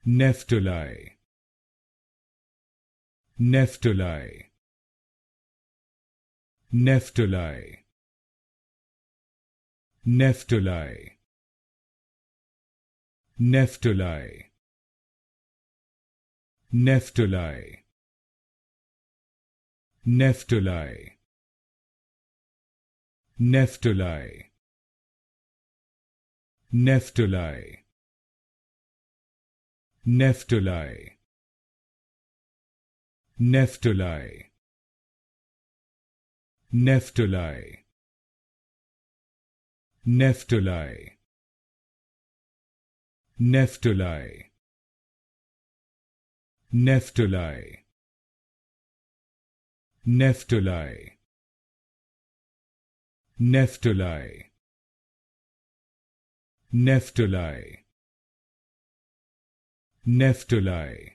Nephtali, Nephtali, Nephtali, Nephtali, Nephtali, Nephtali, Nephtali, Nephtali, Nephtali, Nephtali, Nephtali, Nephtali, Nephtali, Nephtali, Nephtali, Nephtali, Nephtali, Nephtali, Nephtali,